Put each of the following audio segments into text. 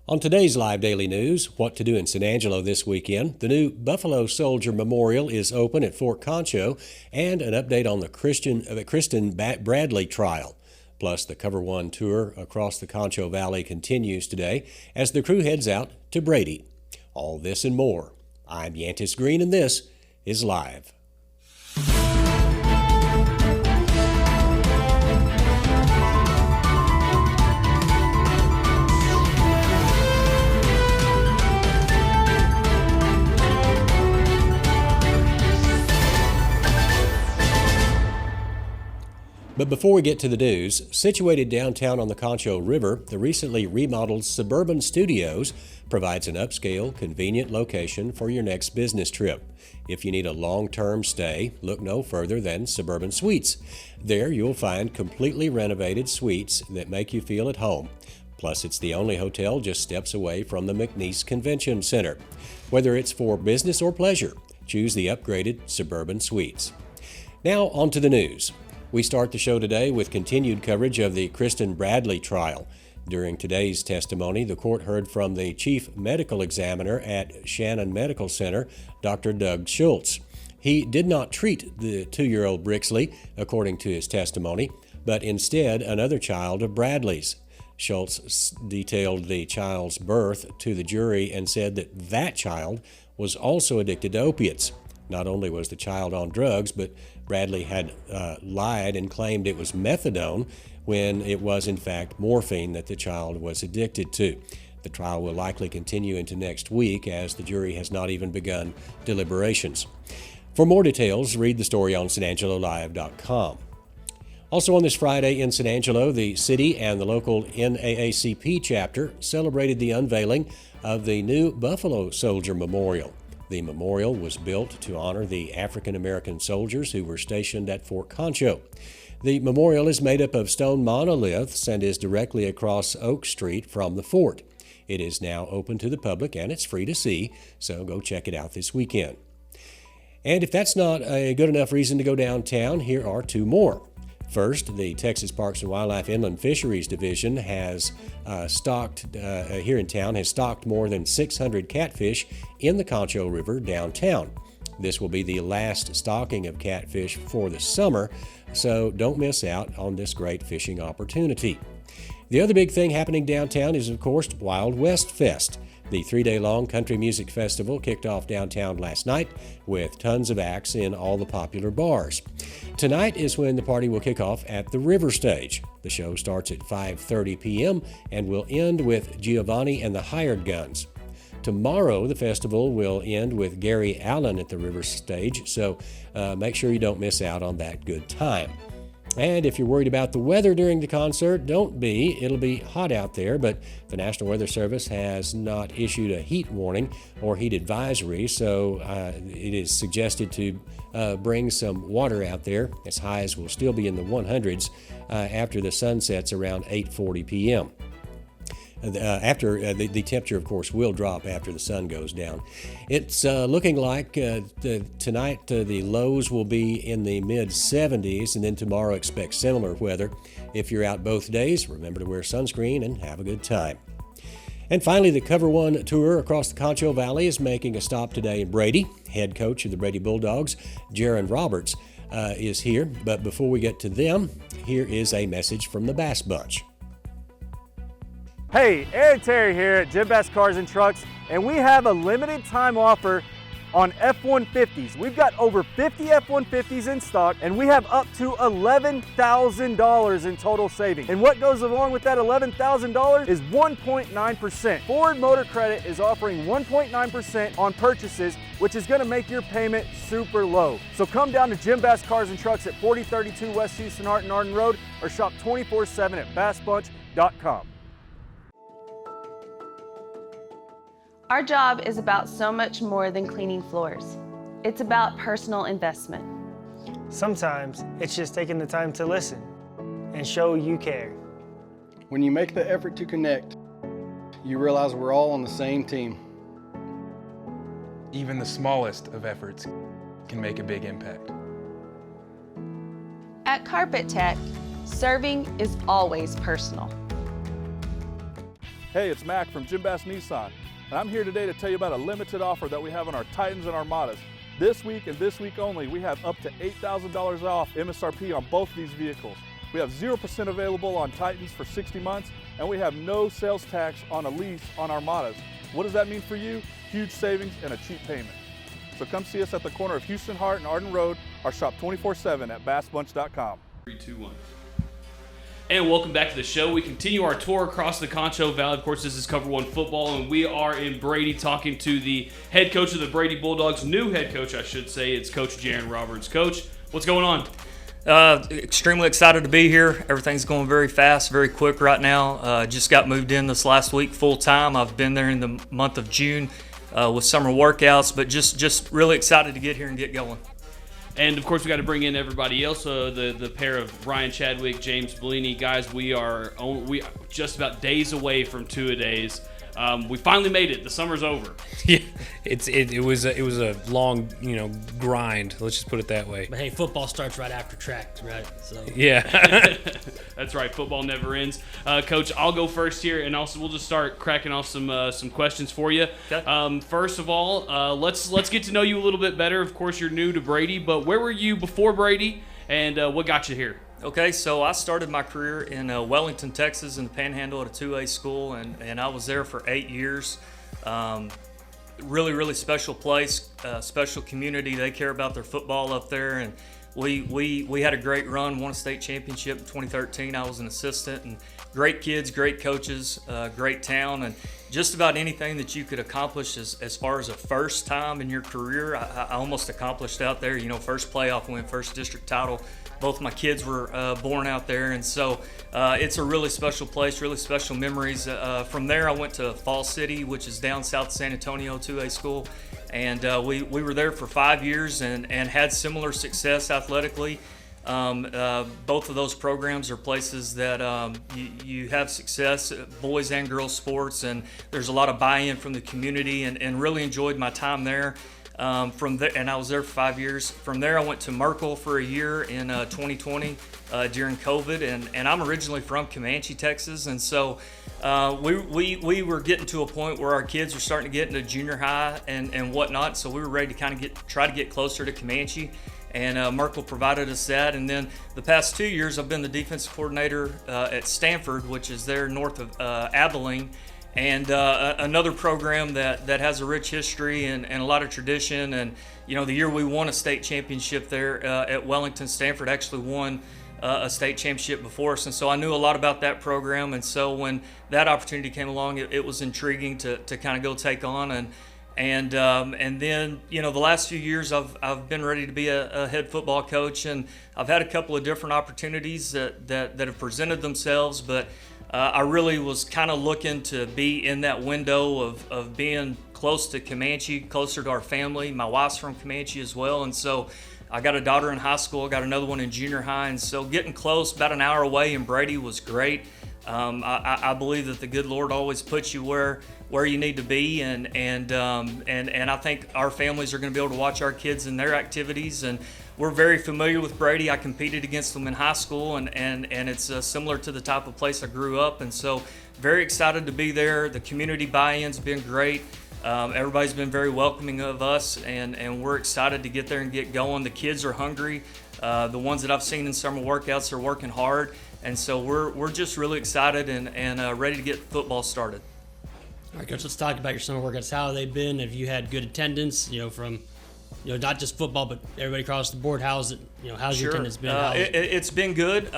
On today's Live Daily News, what to do in San Angelo this weekend, the new Buffalo Soldier Memorial is open at Fort Concho, and an update on the Cristen Bradley Trial. Plus, the COVER1 tour across the Concho Valley continues today as the crew heads out to Brady. All this and more. I'm Yantis Green, and this is Live. But before we get to the news, situated downtown on the Concho River, the recently remodeled COVER1 Studios provides an upscale, convenient location for your next business trip. If you need a long-term stay, look no further than COVER1 Suites. There you'll find completely renovated suites that make you feel at home. Plus, it's the only hotel just steps away from the McNeese Convention Center. Whether it's for business or pleasure, choose the upgraded COVER1 Suites. Now, on to the news. We start the show today with continued coverage of the Cristen Bradley Trial. During today's testimony, the court heard from the chief medical examiner at Shannon Medical Center, Dr. Doug Schultz. He did not treat the 2-year-old Brixley, according to his testimony, but instead another child of Bradley's. Schultz detailed the child's birth to the jury and said that child was also addicted to opiates. Not only was the child on drugs, but Bradley had lied and claimed it was methadone when it was in fact morphine that the child was addicted to. The trial will likely continue into next week as the jury has not even begun deliberations. For more details, read the story on SanAngeloLive.com. Also on this Friday in San Angelo, the city and the local NAACP chapter celebrated the unveiling of the new Buffalo Soldier Memorial. The memorial was built to honor the African American soldiers who were stationed at Fort Concho. The memorial is made up of stone monoliths and is directly across Oak Street from the fort. It is now open to the public and it's free to see, so go check it out this weekend. And if that's not a good enough reason to go downtown, here are two more. First, the Texas Parks and Wildlife Inland Fisheries Division has here in town has stocked more than 600 catfish in the Concho River downtown. This will be the last stocking of catfish for the summer, so don't miss out on this great fishing opportunity. The other big thing happening downtown is, of course, Wild West Fest. The 3-day-long country music festival kicked off downtown last night with tons of acts in all the popular bars. Tonight is when the party will kick off at the River Stage. The show starts at 5:30 p.m. and will end with Giovanni and the Hired Guns. Tomorrow, the festival will end with Gary Allen at the River Stage, so make sure you don't miss out on that good time. And if you're worried about the weather during the concert, don't be. It'll be hot out there, but the National Weather Service has not issued a heat warning or heat advisory, so it is suggested to bring some water out there. As highs will still be in the 100s after the sun sets around 8:40 p.m. The temperature, of course, will drop after the sun goes down. It's looking like tonight the lows will be in the mid-70s, and then tomorrow expect similar weather. If you're out both days, remember to wear sunscreen and have a good time. And finally, the COVER1 tour across the Concho Valley is making a stop today in Brady. Head coach of the Brady Bulldogs, Jaron Roberts, is here. But before we get to them, here is a message from the Bass Bunch. Hey, Aaron Terry here at Jim Bass Cars and Trucks, and we have a limited time offer on F-150s. We've got over 50 F-150s in stock, and we have up to $11,000 in total savings. And what goes along with that $11,000 is 1.9%. Ford Motor Credit is offering 1.9% on purchases, which is gonna make your payment super low. So come down to Jim Bass Cars and Trucks at 4032 West Houston Arden Road, or shop 24/7 at bassbunch.com. Our job is about so much more than cleaning floors. It's about personal investment. Sometimes it's just taking the time to listen and show you care. When you make the effort to connect, you realize we're all on the same team. Even the smallest of efforts can make a big impact. At Carpet Tech, serving is always personal. Hey, it's Mac from Jim Bass Nissan, and I'm here today to tell you about a limited offer that we have on our Titans and Armadas. This week and this week only, we have up to $8,000 off MSRP on both these vehicles. We have 0% available on Titans for 60 months, and we have no sales tax on a lease on Armadas. What does that mean for you? Huge savings and a cheap payment. So come see us at the corner of Houston Hart and Arden Road, or shop 24/7 at bassbunch.com. 3, 2, 1. And welcome back to the show. We continue our tour across the Concho Valley. Of course, this is Cover1 Football, and we are in Brady talking to the head coach of the Brady Bulldogs, new head coach, I should say. It's Coach Jaron Roberts. Coach, what's going on? Extremely excited to be here. Everything's going very fast, very quick right now. Just got moved in this last week full time. I've been there in the month of June with summer workouts, but just really excited to get here and get going. And of course, we got to bring in everybody else. The pair of Ryan Chadwick, James Bellini, guys. We are just about days away from two-a-days. We finally made it. The summer's over. Yeah, it was a long grind. Let's just put it that way. But hey, football starts right after track, right? So yeah, that's right. Football never ends. Coach, I'll go first here, and also we'll just start cracking off some questions for you. Okay. First of all, let's get to know you a little bit better. Of course, you're new to Brady, but where were you before Brady, and what got you here? Okay, so I started my career in Wellington, Texas, in the Panhandle at a 2A school, and I was there for 8 years. Really special place, special community. They care about their football up there, and we had a great run, won a state championship in 2013. I was an assistant, and great kids, great coaches, great town, and just about anything that you could accomplish as far as a first time in your career, I almost accomplished out there. First playoff win, first district title. Both my kids were born out there, and so it's a really special place, really special memories. From there, I went to Fall City, which is down south of San Antonio, 2A school, and we were there for 5 years and had similar success athletically. Both of those programs are places that you have success, boys and girls sports, and there's a lot of buy-in from the community, and really enjoyed my time there. From there, and I was there for 5 years. From there, I went to Merkel for a year in 2020 during COVID, and I'm originally from Comanche, Texas, and so we were getting to a point where our kids were starting to get into junior high and whatnot, so we were ready to kind of try to get closer to Comanche, and Merkel provided us that. And then the past 2 years, I've been the defensive coordinator at Stanford, which is there north of Abilene. And another program that has a rich history and a lot of tradition. And, the year we won a state championship there at Wellington, Stanford actually won a state championship before us. And so I knew a lot about that program. And so when that opportunity came along, it was intriguing to kind of go take on. And then, the last few years I've been ready to be a head football coach. And I've had a couple of different opportunities that have presented themselves, but I really was kind of looking to be in that window of being close to Comanche, closer to our family. My wife's from Comanche as well, and so I got a daughter in high school, got another one in junior high, and so getting close, about an hour away in Brady, was great. I believe that the good Lord always puts you where you need to be, and I think our families are going to be able to watch our kids in their activities, and we're very familiar with Brady. I competed against them in high school, and it's similar to the type of place I grew up, and so very excited to be there. The community buy-in's been great. Everybody's been very welcoming of us, and we're excited to get there and get going. The kids are hungry. The ones that I've seen in summer workouts are working hard, and so we're just really excited and ready to get football started. All right, Coach, let's talk about your summer workouts. How have they been? Have you had good attendance, from not just football, but everybody across the board? How's it? How's your attendance been? It's been good.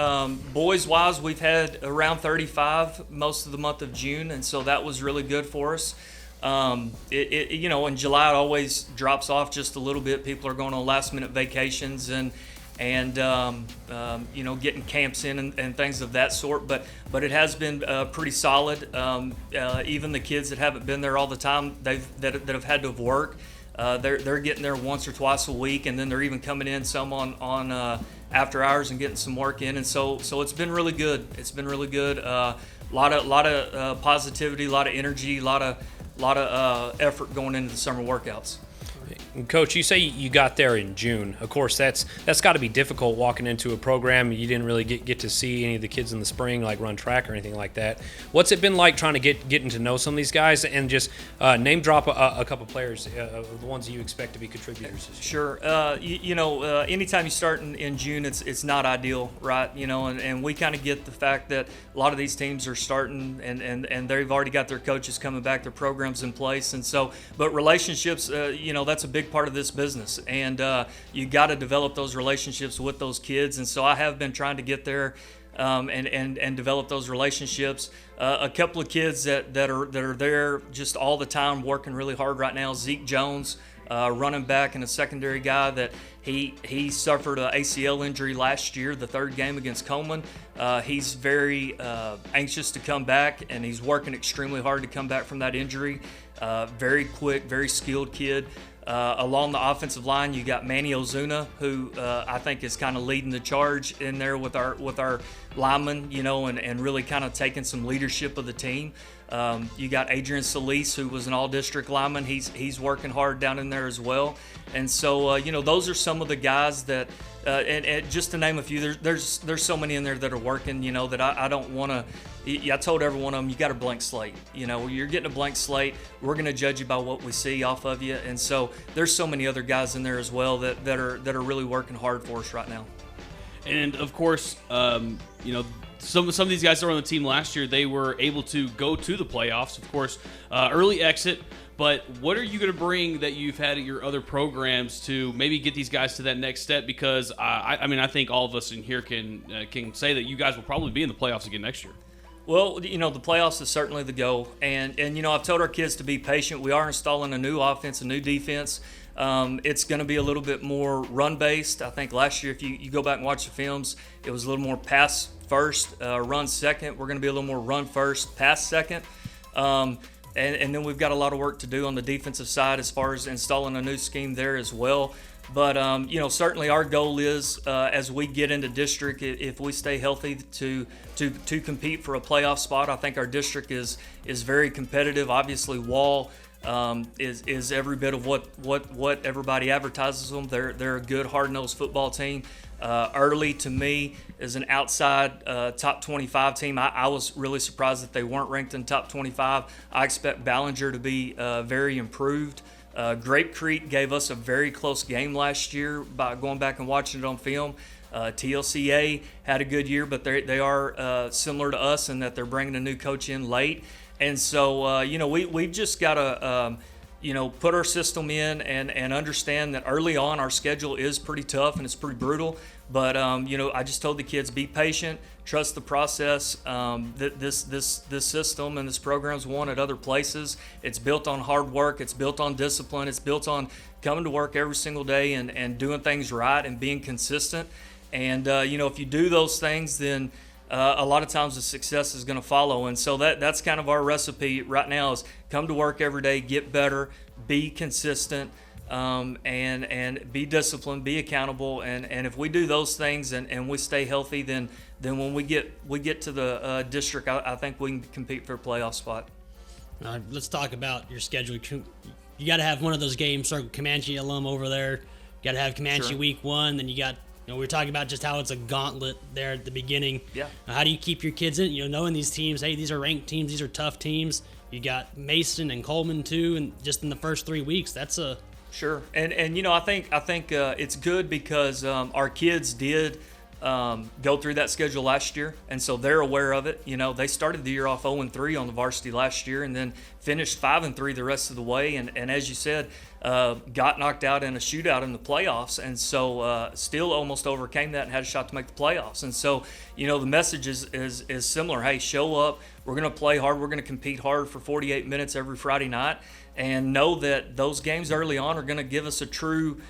Boys-wise, we've had around 35 most of the month of June, and so that was really good for us. In July it always drops off just a little bit. People are going on last-minute vacations and getting camps in and things of that sort. But it has been pretty solid. Even the kids that haven't been there all the time, that have had to work. They're getting there once or twice a week, and then they're even coming in some on after hours and getting some work in, and so it's been really good. It's been really good. Lot of positivity, a lot of energy, a lot of effort going into the summer workouts. Coach, you say you got there in June. Of course, that's got to be difficult walking into a program you didn't really get to see any of the kids in the spring, like run track or anything like that. What's it been like trying to getting to know some of these guys, and just name drop a couple players of the ones you expect to be contributors this year? Sure. Anytime you start in June, it's not ideal, right? And we kind of get the fact that a lot of these teams are starting and they've already got their coaches coming back, their programs in place, and so, but relationships, that's a big part of this business, and you got to develop those relationships with those kids, and so I have been trying to get there and develop those relationships. A couple of kids that are there just all the time working really hard right now. Zeke Jones, running back and a secondary guy, that he suffered an ACL injury last year, the third game against Coleman. He's very anxious to come back, and he's working extremely hard to come back from that injury. Very quick, very skilled kid. Along the offensive line, you got Manny Ozuna, who I think is kind of leading the charge in there with our linemen, and really kind of taking some leadership of the team. You got Adrian Solis, who was an all-district lineman. He's working hard down in there as well. And so, those are some of the guys that, and just to name a few, there's so many in there that are working, that I don't want to. I told every one of them, you got a blank slate. You're getting a blank slate. We're going to judge you by what we see off of you. And so there's so many other guys in there as well that are really working hard for us right now. And of course, some of these guys that were on the team last year, they were able to go to the playoffs. Of course, early exit. But what are you going to bring that you've had at your other programs to maybe get these guys to that next step? Because I think all of us in here can say that you guys will probably be in the playoffs again next year. Well, the playoffs is certainly the goal. And I've told our kids to be patient. We are installing a new offense, a new defense. It's going to be a little bit more run-based. I think last year, if you go back and watch the films, it was a little more pass first, run second. We're going to be a little more run first, pass second. And then we've got a lot of work to do on the defensive side as far as installing a new scheme there as well. But, certainly our goal is, as we get into district, if we stay healthy to compete for a playoff spot. I think our district is very competitive. Obviously, Wall is every bit of what everybody advertises them. They're a good, hard-nosed football team. Early, to me, is an outside top 25 team. I was really surprised that they weren't ranked in top 25. I expect Ballinger to be very improved. Grape Creek gave us a very close game last year by going back and watching it on film. TLCA had a good year, but they are similar to us in that they're bringing a new coach in late. And so, we've just got to, put our system in and understand that early on our schedule is pretty tough and it's pretty brutal. But, I just told the kids, be patient, trust the process. This system and this program's won at other places. It's built on hard work. It's built on discipline. It's built on coming to work every single day and doing things right and being consistent. And, if you do those things, then a lot of times the success is going to follow. And so that's kind of our recipe right now is come to work every day, get better, be consistent, and be disciplined, be accountable. And if we do those things and we stay healthy, then when we get to the district, I think we can compete for a playoff spot. Let's talk about your schedule. You got to have one of those games, start Comanche alum over there. You got to have Comanche Sure. week 1, then you got we were talking about just how it's a gauntlet there at the beginning. Yeah. How do you keep your kids in? Knowing these teams, hey, these are ranked teams, these are tough teams. You got Mason and Coleman too, and just in the first 3 weeks, that's a sure. And I think it's good because our kids did go through that schedule last year, and so they're aware of it. They started the year off 0-3 on the varsity last year, and then finished 5-3 the rest of the way. And as you said, got knocked out in a shootout in the playoffs, and so still almost overcame that and had a shot to make the playoffs. And so, the message is similar. Hey, show up. We're going to play hard. We're going to compete hard for 48 minutes every Friday night, and know that those games early on are going to give us a true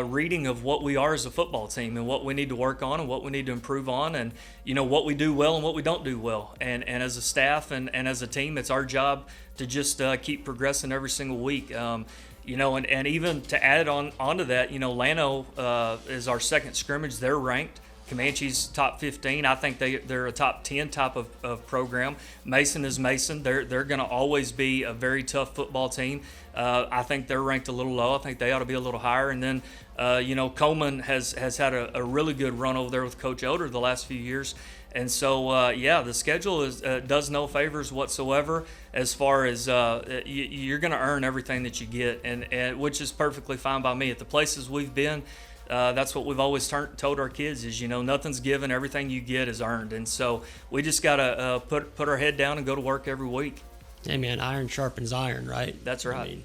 reading of what we are as a football team and what we need to work on and what we need to improve on, and what we do well and what we don't do well. And as a staff and as a team, it's our job to just keep progressing every single week. And even to add onto that, Llano is our second scrimmage. They're ranked Comanche's top 15. I think they're a top 10 type of program. Mason is Mason. They're going to always be a very tough football team. I think they're ranked a little low. I think they ought to be a little higher. And then, Coleman has had a really good run over there with Coach Oder the last few years. And so, the schedule does no favors whatsoever as far as you're going to earn everything that you get, and which is perfectly fine by me. At the places we've been, that's what we've always told our kids is, nothing's given, everything you get is earned. And so we just got to put our head down and go to work every week. Hey, man, iron sharpens iron, right? That's right.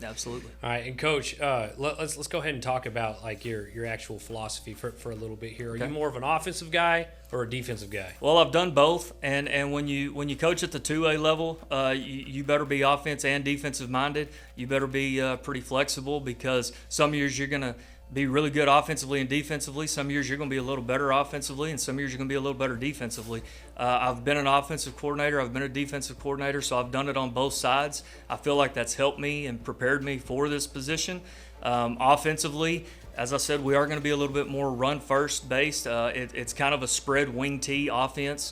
Absolutely. All right, and Coach, let's go ahead and talk about like your actual philosophy for a little bit here. Are you more of an offensive guy or a defensive guy? Well, I've done both, and when you coach at the 2A level, you better be offense and defensive minded. You better be pretty flexible, because some years you're gonna be really good offensively and defensively. Some years you're going to be a little better offensively, and some years you're going to be a little better defensively. I've been an offensive coordinator. I've been a defensive coordinator, so I've done it on both sides. I feel like that's helped me and prepared me for this position. Offensively, as I said, we are going to be a little bit more run-first based. It's kind of a spread wing tee offense.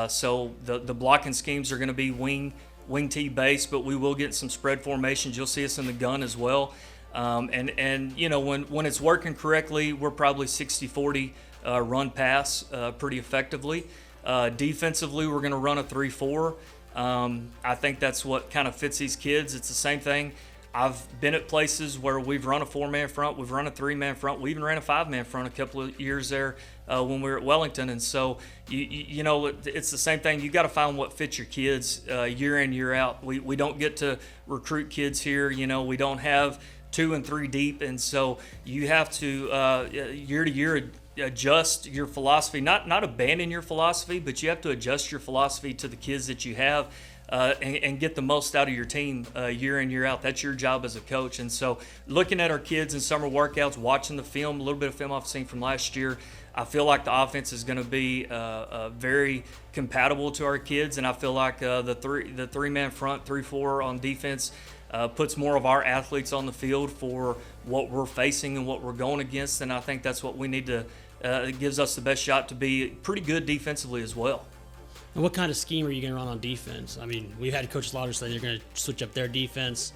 So the blocking schemes are going to be wing tee based, but we will get some spread formations. You'll see us in the gun as well. When it's working correctly, we're probably 60-40 run pass pretty effectively. Defensively, we're going to run a 3-4. I think that's what kind of fits these kids. It's the same thing. I've been at places where we've run a 4-man front, we've run a 3-man front, we even ran a 5-man front a couple of years there when we were at Wellington. And so, it's the same thing. You got to find what fits your kids year in, year out. We don't get to recruit kids here. We don't have 2 and 3 deep, and so you have to year to year adjust your philosophy, not abandon your philosophy, but you have to adjust your philosophy to the kids that you have, and get the most out of your team year in, year out. That's your job as a coach. And so looking at our kids in summer workouts, watching the film, a little bit of film I've seen from last year, I feel like the offense is going to be very compatible to our kids, and I feel like the 3-man front, 3-4 on defense puts more of our athletes on the field for what we're facing and what we're going against, and I think that's what we need to. It gives us the best shot to be pretty good defensively as well. And what kind of scheme are you going to run on defense? I mean, we've had Coach Slaughter say they're going to switch up their defense.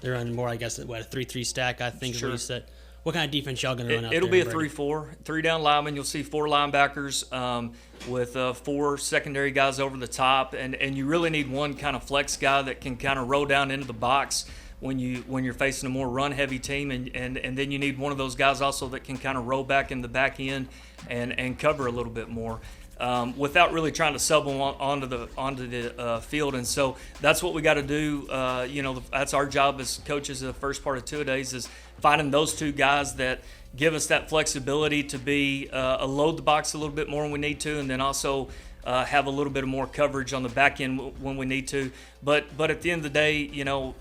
They're running more, I guess, a 3-3 stack, I think, Sure. is what you said. What kind of defense y'all going to run out there? It'll be a 3-4, 3 down linemen. You'll see 4 linebackers with 4 secondary guys over the top, and you really need one kind of flex guy that can kind of roll down into the box when you're facing a more run-heavy team, and then you need one of those guys also that can kind of roll back in the back end and cover a little bit more. Without really trying to sub them onto the field. And so that's what we got to do. That's our job as coaches. The first part of 2 days is finding those 2 guys that give us that flexibility to be load the box a little bit more when we need to, and then also have a little bit of more coverage on the back end when we need to. But at the end of the day,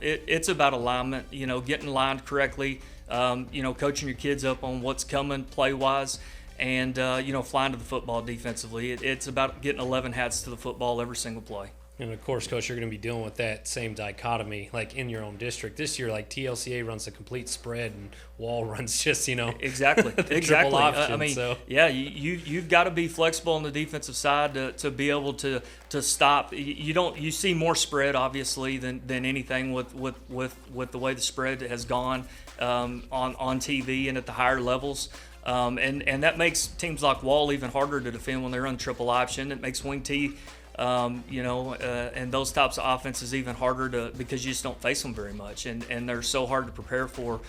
it's about alignment. Getting aligned correctly. Coaching your kids up on what's coming play-wise. And, flying to the football defensively. It's about getting 11 hats to the football every single play. And, of course, Coach, you're going to be dealing with that same dichotomy, like, in your own district. This year, like, TLCA runs a complete spread and Wall runs just, Exactly. triple option. You've got to be flexible on the defensive side to be able to stop. You see more spread, obviously, than anything with the way the spread has gone on TV and at the higher levels. And that makes teams like Wall even harder to defend when they run triple option. It makes wing T, and those types of offenses even harder because you just don't face them very much. And they're so hard to prepare for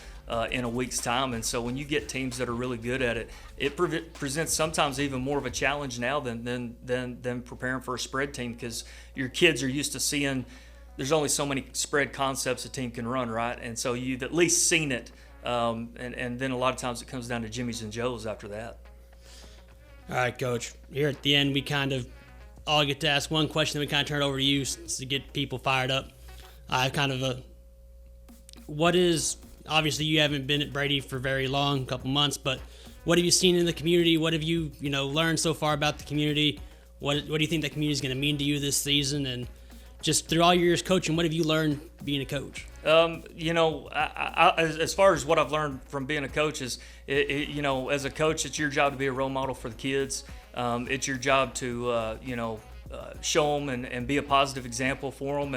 in a week's time. And so when you get teams that are really good at it, it presents sometimes even more of a challenge now than preparing for a spread team, because your kids are used to seeing there's only so many spread concepts a team can run, right? And so you've at least seen it. And then a lot of times it comes down to Jimmy's and Joe's after that. All right, Coach. Here at the end, we kind of all get to ask one question, then we kind of turn it over to you to get people fired up. Obviously you haven't been at Brady for very long, a couple months, but what have you seen in the community? What have you, learned so far about the community? What do you think the community is going to mean to you this season? And, just through all your years coaching, what have you learned being a coach? You know, as far as what I've learned from being a coach is, you know, as a coach, it's your job to be a role model for the kids. It's your job to, you know, show them and be a positive example for them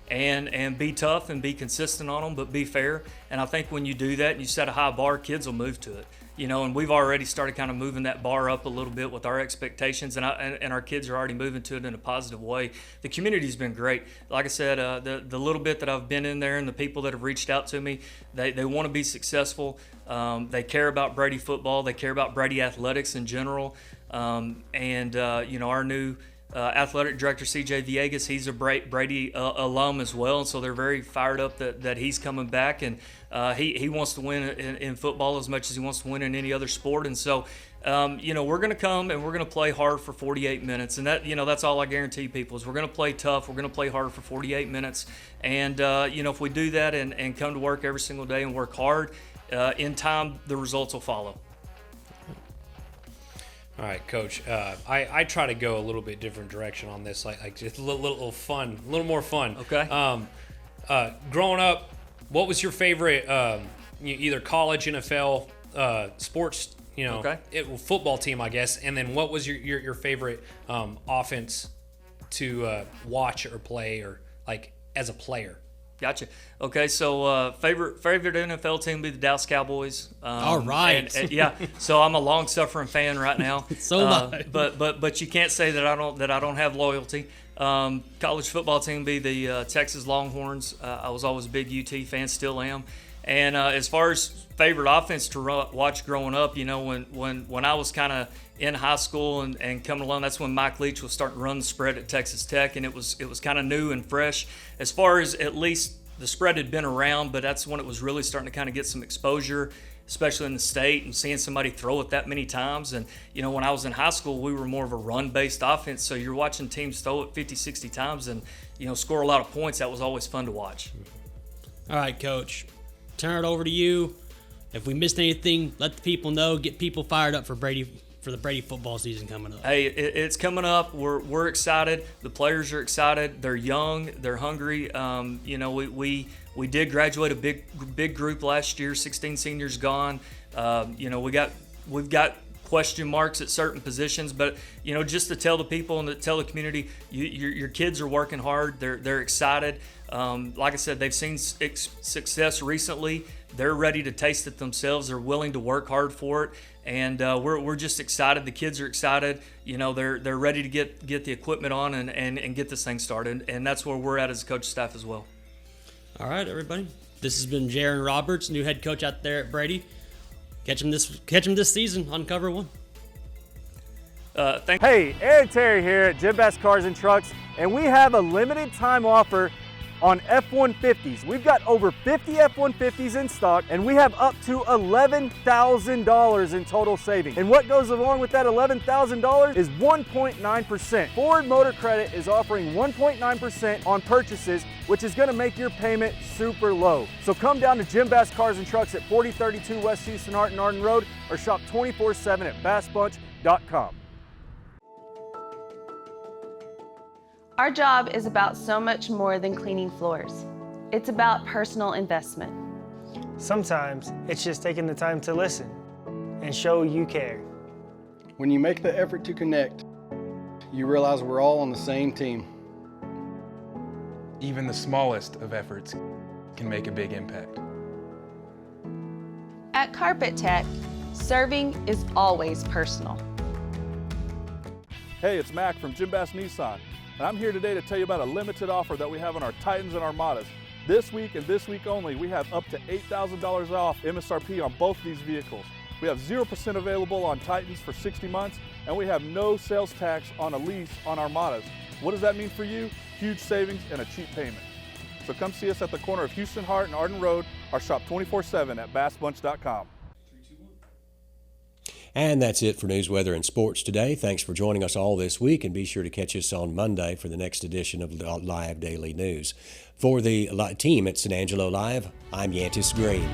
and be tough and be consistent on them, but be fair. And I think when you do that and you set a high bar, kids will move to it. You know, and we've already started kind of moving that bar up a little bit with our expectations, and our kids are already moving to it in a positive way. The community's been great. Like I said, the little bit that I've been in there and the people that have reached out to me, they want to be successful. They care about Brady football. They care about Brady athletics in general. You know, our new athletic director, CJ Villegas, he's a Brady alum as well, and so they're very fired up that he's coming back, and he wants to win in football as much as he wants to win in any other sport. And so you know, we're going to come and we're going to play hard for 48 minutes, and that, you know, that's all I guarantee people is we're going to play tough, we're going to play hard for 48 minutes, and you know, if we do that and come to work every single day and work hard, in time the results will follow. All right, Coach. I try to go a little bit different direction on this, like just a little fun, a little more fun. Okay. Growing up, what was your favorite either college, NFL, sports? You know, football team, I guess. And then what was your favorite offense to watch or play, or like as a player? Gotcha. Okay, so favorite NFL team would be the Dallas Cowboys. All right. And, yeah. So I'm a long-suffering fan right now. So am I. But you can't say that I don't have loyalty. College football team would be the Texas Longhorns. I was always a big UT fan, still am. And as far as favorite offense to watch growing up, you know, when I was kind of in high school and coming along, that's when Mike Leach was starting to run the spread at Texas Tech, and it was kind of new and fresh. As far as at least the spread had been around, but that's when it was really starting to kind of get some exposure, especially in the state, and seeing somebody throw it that many times. And, you know, when I was in high school, we were more of a run-based offense, so you're watching teams throw it 50, 60 times and, you know, score a lot of points. That was always fun to watch. All right, Coach. Turn it over to you. If we missed anything, let the people know. Get people fired up for the Brady football season coming up. Hey, it's coming up. We're excited. The players are excited. They're young. They're hungry. You know, we did graduate a big group last year. 16 seniors gone. You know, we've got question marks at certain positions, but you know, just to tell the people and to tell the community, your kids are working hard. They're excited. Like I said, they've seen success recently. They're ready to taste it themselves. They're willing to work hard for it, and we're just excited. The kids are excited. You know, they're ready to get the equipment on and get this thing started, and that's where we're at as a coach staff as well. All right, everybody. This has been Jaron Roberts, new head coach out there at Brady. Catch him this season on COVER1. Hey, Aaron Terry here at Jim Bass Cars and Trucks, and we have a limited time offer on F-150s. We've got over 50 F-150s in stock, and we have up to $11,000 in total savings. And what goes along with that $11,000 is 1.9%. Ford Motor Credit is offering 1.9% on purchases, which is gonna make your payment super low. So come down to Jim Bass Cars and Trucks at 4032 West Houston Arden Road, or shop 24/7 at bassbunch.com. Our job is about so much more than cleaning floors. It's about personal investment. Sometimes it's just taking the time to listen and show you care. When you make the effort to connect, you realize we're all on the same team. Even the smallest of efforts can make a big impact. At Carpet Tech, serving is always personal. Hey, it's Mac from Jim Bass Nissan, and I'm here today to tell you about a limited offer that we have on our Titans and Armadas. This week and this week only, we have up to $8,000 off MSRP on both these vehicles. We have 0% available on Titans for 60 months, and we have no sales tax on a lease on Armadas. What does that mean for you? Huge savings and a cheap payment. So come see us at the corner of Houston Hart and Arden Road, or shop 24/7 at bassbunch.com. And that's it for news, weather, and sports today. Thanks for joining us all this week, and be sure to catch us on Monday for the next edition of Live Daily News. For the team at San Angelo Live, I'm Yantis Green.